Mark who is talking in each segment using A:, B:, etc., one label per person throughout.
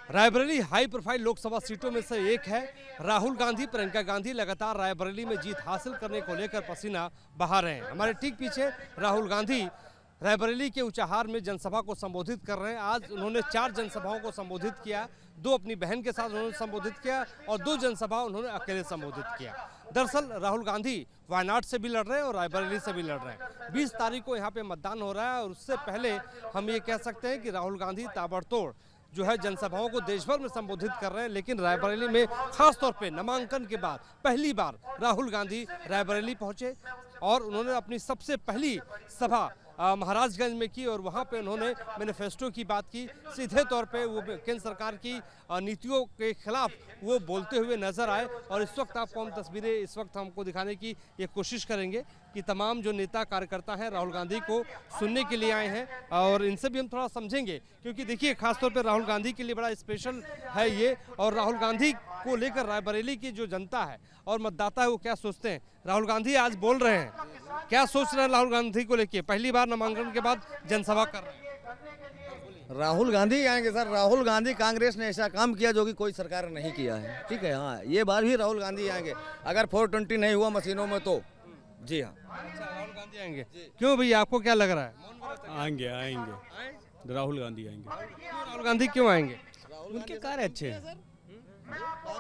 A: Raebareli high profile Lok Sabha सीटों में से एक है। राहुल गांधी, प्रियंका गांधी लगातार रायबरेली में जीत हासिल करने को लेकर पसीना बहा रहे हैं। हमारे ठीक पीछे राहुल गांधी रायबरेली के ऊंचाहार में जनसभा को संबोधित कर रहे हैं। आज उन्होंने 4 जनसभाओं को संबोधित किया, 2 अपनी बहन के साथ उन्होंने संबोधित किया और 2 जनसभा उन्होंने अकेले संबोधित किया। दरअसल राहुल गांधी वायनाड से भी लड़ रहे हैं और रायबरेली से भी लड़ रहे हैं। 20 तारीख को यहाँ पे मतदान हो रहा है और उससे पहले हम ये कह सकते हैं कि राहुल गांधी ताबड़तोड़ जो है जनसभाओं को देश भर में संबोधित कर रहे हैं। लेकिन रायबरेली में खास तौर पे नामांकन के बाद पहली बार राहुल गांधी रायबरेली पहुंचे और उन्होंने अपनी सबसे पहली सभा महाराजगंज में की और वहां पे उन्होंने मैनिफेस्टो की बात की। सीधे तौर पे वो केंद्र सरकार की नीतियों के खिलाफ वो बोलते हुए नजर आए और इस वक्त आपको हम तस्वीरें इस वक्त हमको दिखाने की ये कोशिश करेंगे कि तमाम जो नेता कार्यकर्ता हैं राहुल गांधी को सुनने के लिए आए हैं और इनसे भी हम थोड़ा समझेंगे, क्योंकि देखिए खासतौर पर राहुल गांधी के लिए बड़ा स्पेशल है ये। और राहुल गांधी को लेकर रायबरेली की जो जनता है और मतदाता है वो क्या सोचते हैं। राहुल गांधी आज बोल रहे हैं, क्या सोच रहे हैं राहुल गांधी को लेके? पहली बार नामांकन के बाद जनसभा कर रहे हैं।
B: राहुल गांधी आएंगे सर। राहुल गांधी, कांग्रेस ने ऐसा काम किया जो कि कोई सरकार ने नहीं किया है। ठीक है, हाँ, ये बार भी राहुल गांधी आएंगे अगर 420 नहीं हुआ मशीनों में तो। जी हाँ,
A: राहुल गांधी आएंगे। क्यों भैया, आपको क्या लग रहा है?
C: आएंगे राहुल गांधी आएंगे।
A: राहुल गांधी क्यों आएंगे?
C: उनके कार्य अच्छे हैं।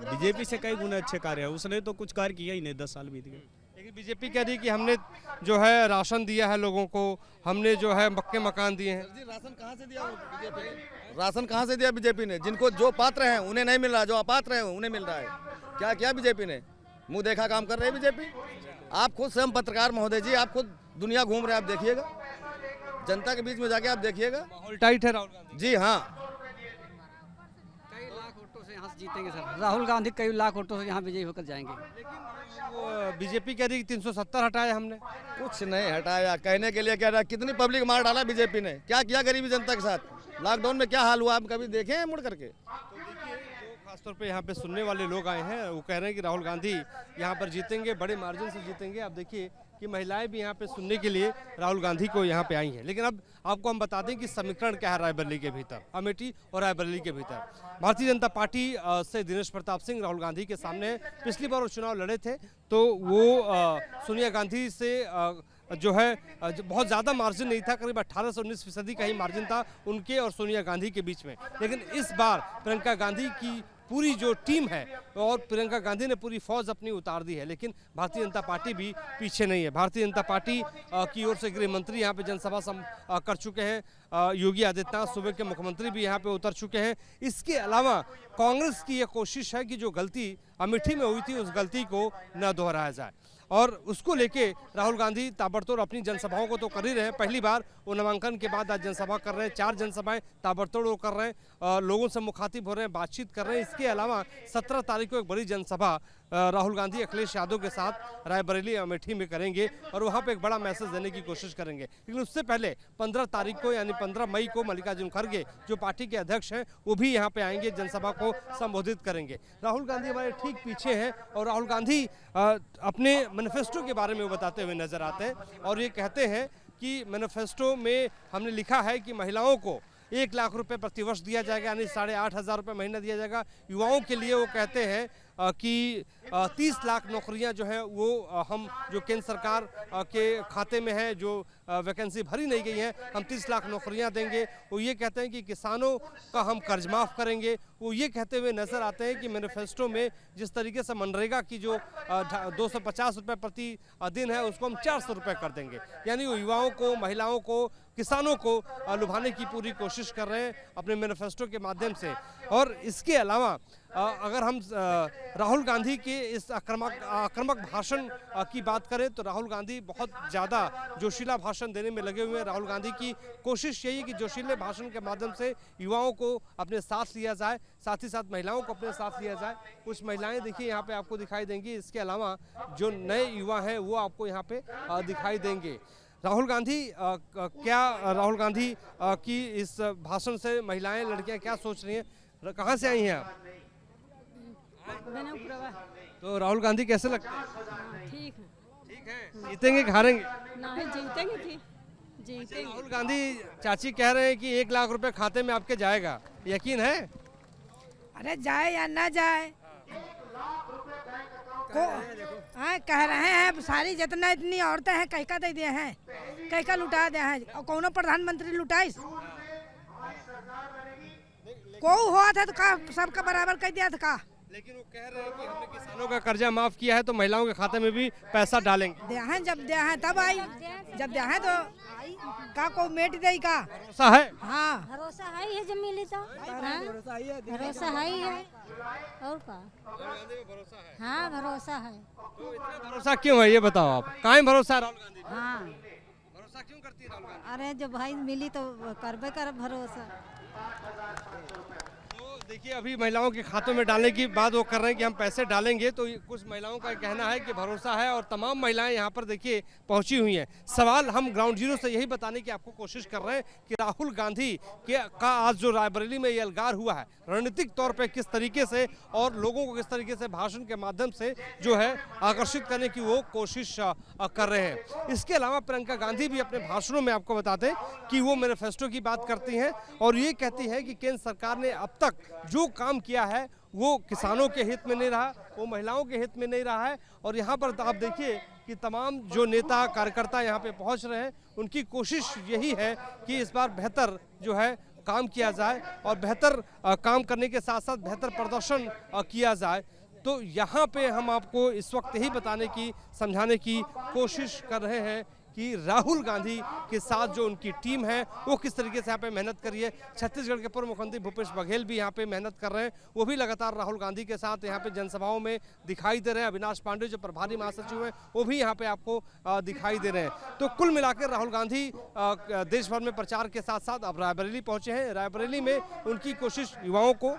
C: बीजेपी से कई गुना अच्छे कार्य है। उसने तो कुछ कार्य किया ही नहीं, 10 साल बीत गए।
A: लेकिन बीजेपी कह रही कि हमने जो है राशन दिया है लोगों को, हमने जो है पक्के मकान दिए हैं।
B: राशन कहाँ से दिया बीजेपी ने? राशन कहाँ से दिया बीजेपी ने? जिनको जो पात्र हैं उन्हें नहीं मिल रहा, जो अपात्र हैं उन्हें मिल रहा है। क्या किया बीजेपी ने? मुंह देखा काम कर रहे हैं बीजेपी। आप खुद स्वयं पत्रकार महोदय जी, आप खुद दुनिया घूम रहे हैं, आप देखिएगा, जनता के बीच में जाके आप देखिएगा।
A: माहौल टाइट है राहुल गांधी।
B: जी हाँ,
D: कई लाख वोटों से यहाँ से जीतेंगे सर। राहुल गांधी कई लाख वोटों से यहाँ विजयी होकर जाएंगे।
A: लेकिन बीजेपी कह रही कि 370 हटाया हमने।
B: कुछ नहीं हटाया, कहने के लिए कह रहा है। कितनी पब्लिक मार डाला बीजेपी ने, क्या किया गरीबी जनता के साथ। लॉकडाउन में क्या हाल हुआ आप कभी देखे हैं मुड़ करके?
A: खासतौर पे यहाँ पे सुनने वाले लोग आए हैं, वो कह रहे हैं कि राहुल गांधी यहाँ पर जीतेंगे, बड़े मार्जिन से जीतेंगे। आप देखिए कि महिलाएं भी यहाँ पे सुनने के लिए राहुल गांधी को यहाँ पे आई हैं। लेकिन अब आपको हम बता दें कि समीकरण क्या है रायबरेली के भीतर, अमेठी और रायबरेली के भीतर। भारतीय जनता पार्टी से दिनेश प्रताप सिंह राहुल गांधी के सामने पिछली बार वो चुनाव लड़े थे तो वो सोनिया गांधी से जो है बहुत ज़्यादा मार्जिन नहीं था, करीब 18 से 19% का ही मार्जिन था उनके और सोनिया गांधी के बीच में। लेकिन इस बार प्रियंका गांधी की पूरी जो टीम है और प्रियंका गांधी ने पूरी फौज अपनी उतार दी है, लेकिन भारतीय जनता पार्टी भी पीछे नहीं है। भारतीय जनता पार्टी की ओर से गृह मंत्री यहाँ पे जनसभा कर चुके हैं। योगी आदित्यनाथ सूबे के मुख्यमंत्री भी यहाँ पे उतर चुके हैं। इसके अलावा कांग्रेस की यह कोशिश है कि जो गलती अमेठी में हुई थी उस गलती को न दोहराया जाए और उसको लेके राहुल गांधी ताबड़तोड़ अपनी जनसभाओं को तो कर ही रहे हैं। पहली बार वो नामांकन के बाद आज जनसभा कर रहे हैं, 4 जनसभाएं ताबड़तोड़ वो कर रहे हैं, लोगों से मुखातिब हो रहे हैं, बातचीत कर रहे हैं। इसके अलावा 17 तारीख को एक बड़ी जनसभा राहुल गांधी अखिलेश यादव के साथ रायबरेली अमेठी में करेंगे और वहां पे एक बड़ा मैसेज देने की कोशिश करेंगे। लेकिन उससे पहले 15 तारीख को यानी 15 मई को मल्लिकार्जुन खड़गे जो पार्टी के अध्यक्ष हैं वो भी यहाँ पे आएंगे, जनसभा को संबोधित करेंगे। राहुल गांधी हमारे ठीक पीछे हैं और राहुल गांधी अपने मैनिफेस्टो के बारे में वो बताते हुए नजर आते हैं और ये कहते हैं कि मैनिफेस्टो में हमने लिखा है कि महिलाओं को 1 लाख रुपए प्रतिवर्ष दिया जाएगा, यानी 8,500 रुपये महीना दिया जाएगा। युवाओं के लिए वो कहते हैं कि 30 लाख नौकरियां जो है वो हम जो केंद्र सरकार के खाते में है, जो वैकेंसी भरी नहीं गई है, हम 30 लाख नौकरियां देंगे। वो ये कहते हैं कि किसानों का हम कर्ज माफ़ करेंगे। वो ये कहते हुए नजर आते हैं कि मैनिफेस्टो में जिस तरीके से मनरेगा की जो 250 रुपये प्रति दिन है उसको हम 400 रुपये कर देंगे। यानी वो युवाओं को, महिलाओं को, किसानों को लुभाने की पूरी कोशिश कर रहे हैं अपने मैनिफेस्टो के माध्यम से। और इसके अलावा अगर हम राहुल गांधी के इस आक्रामक भाषण की बात करें तो राहुल गांधी बहुत ज़्यादा जोशीला भाषण देने में लगे हुए हैं। राहुल गांधी की कोशिश यही है कि जोशीले भाषण के माध्यम से युवाओं को अपने साथ लिया जाए, साथ ही साथ महिलाओं को अपने साथ लिया जाए। कुछ महिलाएं देखिए यहाँ पे आपको दिखाई देंगी, इसके अलावा जो नए युवा हैं वो आपको यहाँ पे दिखाई देंगे। राहुल गांधी राहुल गांधी की इस भाषण से महिलाएं, लड़कियां क्या सोच रही हैं? कहाँ से आई हैं आप? तो राहुल गांधी कैसे लगते हैं?
E: ठीक है।
A: ठीक है। जीतेंगे कि हारेंगे?
E: नहीं जीतेंगे, ठीक जीतेंगे।
A: राहुल गांधी चाची कह रहे हैं कि 1 लाख रुपए खाते में आपके जाएगा, यकीन है?
F: अरे जाए या ना जाए को हाँ कह रहे हैं सारी जितना इतनी औरतें हैं कहीं का दे दिए हैं, कहीं का लुटा दिए हैं, और कौनो प्रधानमंत्री लुटाइस को हुआ था तो का सबका बराबर कर दिया था का।
A: लेकिन वो कह रहे हैं कि हमने किसानों का कर्जा माफ किया है तो महिलाओं के खाते में भी पैसा डालेंगे।
F: दिया है जब दिया है तब आई, जब दिया है तो का को मेट दे का
A: भरोसा है।
F: हाँ
E: भरोसा है ही है जब मिली तो हाँ? भरोसा है ही है और का। हाँ भरोसा है।
A: तो इतना भरोसा क्यों है ये बताओ आप, काहे भरोसा है राहुल गांधी पे?
E: हाँ
A: भरोसा क्यों करती है राहुल गांधी?
E: अरे जब भाई मिली तो करबे कर भरोसा।
A: तो देखिए अभी महिलाओं के खातों में डालने की बात वो कर रहे हैं कि हम पैसे डालेंगे, तो कुछ महिलाओं का कहना है कि भरोसा है और तमाम महिलाएं यहाँ पर देखिए पहुंची हुई हैं। सवाल हम ग्राउंड जीरो से यही बताने की आपको कोशिश कर रहे हैं कि राहुल गांधी का आज जो रायबरेली में ये अलगार हुआ है रणनीतिक तौर पे किस तरीके से और लोगों को किस तरीके से भाषण के माध्यम से जो है आकर्षित करने की वो कोशिश कर रहे हैं। इसके अलावा प्रियंका गांधी भी अपने भाषणों में आपको बताते हैं कि वो मैनिफेस्टो की बात करती हैं और ये कहती है कि केंद्र सरकार ने अब तक जो काम किया है वो किसानों के हित में नहीं रहा, वो महिलाओं के हित में नहीं रहा है। और यहाँ पर आप देखिए कि तमाम जो नेता कार्यकर्ता यहाँ पे पहुँच रहे हैं उनकी कोशिश यही है कि इस बार बेहतर जो है काम किया जाए और बेहतर काम करने के साथ साथ बेहतर प्रदर्शन किया जाए। तो यहाँ पे हम आपको इस वक्त यही बताने की समझाने की कोशिश कर रहे हैं कि राहुल गांधी के साथ जो उनकी टीम है वो किस तरीके से यहाँ पे मेहनत करी है। छत्तीसगढ़ के पूर्व मुख्यमंत्री भूपेश बघेल भी यहाँ पे मेहनत कर रहे हैं, वो भी लगातार राहुल गांधी के साथ यहाँ पे जनसभाओं में दिखाई दे रहे हैं। अविनाश पांडे जो प्रभारी महासचिव हैं वो भी यहाँ पे आपको दिखाई दे रहे हैं। तो कुल मिलाकर राहुल गांधी देश भर में प्रचार के साथ साथ अब रायबरेली पहुँचे हैं। रायबरेली में उनकी कोशिश युवाओं को,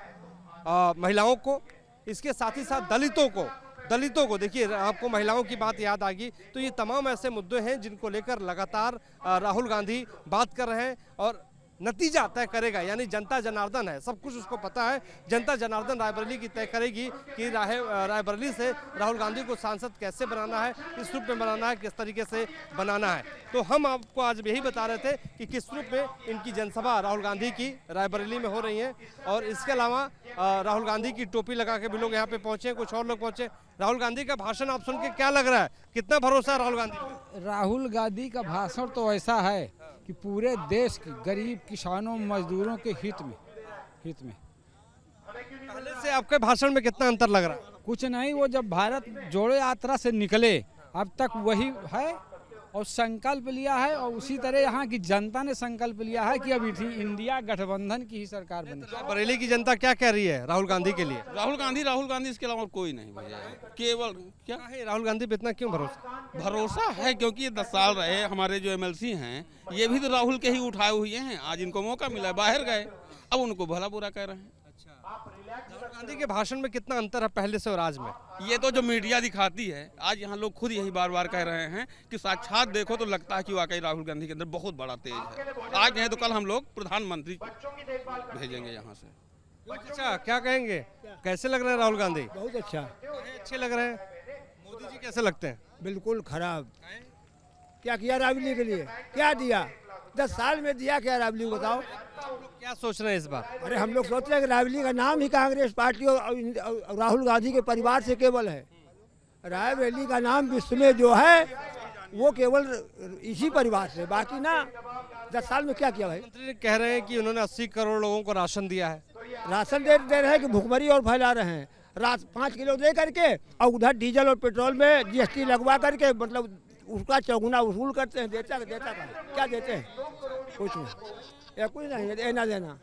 A: महिलाओं को, इसके साथ ही साथ दलितों को देखिए, आपको महिलाओं की बात याद आ गई, तो ये तमाम ऐसे मुद्दे हैं जिनको लेकर लगातार राहुल गांधी बात कर रहे हैं और नतीजा तय करेगा। यानी जनता जनार्दन है, सब कुछ उसको पता है। जनता जनार्दन रायबरेली की तय करेगी कि रायबरेली से राहुल गांधी को सांसद कैसे बनाना है, किस रूप में बनाना है, किस तरीके से बनाना है। तो हम आपको आज यही बता रहे थे कि किस रूप में इनकी जनसभा राहुल गांधी की रायबरेली में हो रही है। और इसके अलावा राहुल गांधी की टोपी लगा के भी लोग यहाँ पे पहुंचे, कुछ और लोग पहुंचे। राहुल गांधी का भाषण आप सुन के क्या लग रहा है, कितना भरोसा है राहुल गांधी पे?
G: राहुल गांधी का भाषण तो ऐसा है कि पूरे देश की गरीब किसानों मजदूरों के हित में
A: पहले से आपके भाषण में कितना अंतर लग रहा है?
G: कुछ नहीं, वो जब भारत जोड़ो यात्रा से निकले अब तक वही है और संकल्प लिया है। और उसी तरह यहाँ की जनता ने संकल्प लिया है कि अब इंडिया गठबंधन की ही सरकार बने।
A: बरेली की जनता क्या कह रही है राहुल गांधी के लिए?
H: राहुल गांधी इसके अलावा कोई नहीं भैया, केवल क्या
A: है राहुल गांधी पे इतना क्यों
H: भरोसा है? क्योंकि ये 10 साल रहे हमारे जो एमएलसी हैं, ये भी तो राहुल के ही उठाए हुए हैं। आज इनको मौका मिला, बाहर गए, अब उनको भला बुरा कह रहे हैं।
A: राहुल गांधी के भाषण में कितना अंतर है पहले से और आज में?
H: ये तो जो मीडिया दिखाती है, आज यहाँ लोग खुद यही बार बार कह रहे हैं कि साक्षात देखो तो लगता है कि वाकई राहुल गांधी के अंदर बहुत बड़ा तेज है। आज नहीं तो कल हम लोग प्रधानमंत्री भेजेंगे यहाँ से।
A: अच्छा, क्या कहेंगे, कैसे लग रहे हैं राहुल गांधी?
I: बहुत अच्छा,
A: अच्छे लग रहे हैं। मोदी जी कैसे लगते हैं?
I: बिल्कुल खराब। क्या किया राबली के लिए, क्या दिया? 10 साल में दिया क्या राबली को बताओ?
A: क्या सोच रहे हैं इस बार?
I: अरे हम लोग सोच रहे हैं कि राबली का नाम ही कांग्रेस पार्टी और राहुल गांधी के परिवार से केवल है। रायबरेली का नाम विश्व में जो है वो केवल इसी परिवार से, बाकी ना 10 साल में क्या किया भाई?
A: मंत्री कह रहे हैं कि उन्होंने 80 करोड़ लोगों को राशन दिया है।
I: राशन दे रहे हैं कि भुखमरी और फैला रहे हैं। 5 किलो दे करके और उधर डीजल और पेट्रोल में GST लगवा करके मतलब उसका चौगुना वसूल करते हैं। देता क्या देते हैं? कुछ नहीं, या कुछ नहीं, देना देना।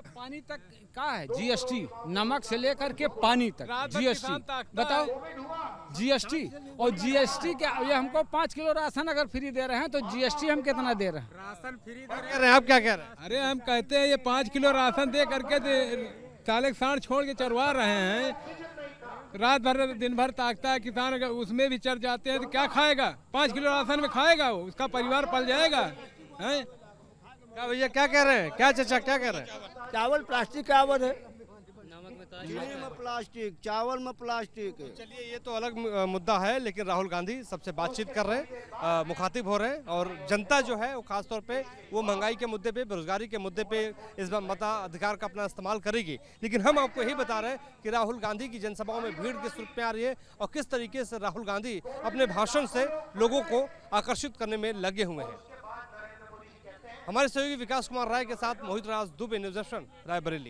G: पानी तक का है GST, नमक से लेकर के पानी तक GST, बताओ GST। और GST क्या, ये हमको 5 किलो राशन अगर फ्री दे रहे हैं तो GST हम कितना दे रहे हैं?
A: राशन फ्री दे रहे हैं, आप क्या कह रहे हैं?
J: अरे हम कहते हैं ये 5 किलो राशन दे करके साले सांड छोड़ के चरवा रहे हैं। रात भर दिन भर ताकता है किसान, अगर उसमें भी चढ़ जाते हैं तो क्या खाएगा? 5 किलो राशन में खाएगा वो, उसका परिवार पल जाएगा हैं?
A: क्या भैया क्या कह रहे हैं, क्या चाचा क्या कह रहे हैं?
I: चावल प्लास्टिक का आवत है, चीनी में प्लास्टिक, चावल में प्लास्टिक।
A: चलिए ये तो अलग मुद्दा है, लेकिन राहुल गांधी सबसे बातचीत कर रहे हैं, मुखातिब हो रहे हैं, और जनता जो है वो खासतौर पे वो महंगाई के मुद्दे पे, बेरोजगारी के मुद्दे पे इस बार मताधिकार का अपना इस्तेमाल करेगी। लेकिन हम आपको यही बता रहे हैं कि राहुल गांधी की जनसभाओं में भीड़ किस रूप में आ रही है और किस तरीके से राहुल गांधी अपने भाषण से लोगों को आकर्षित करने में लगे हुए हैं। हमारे सहयोगी विकास कुमार राय के साथ मोहित राज दुबे, न्यूज़ एशन, रायबरेली।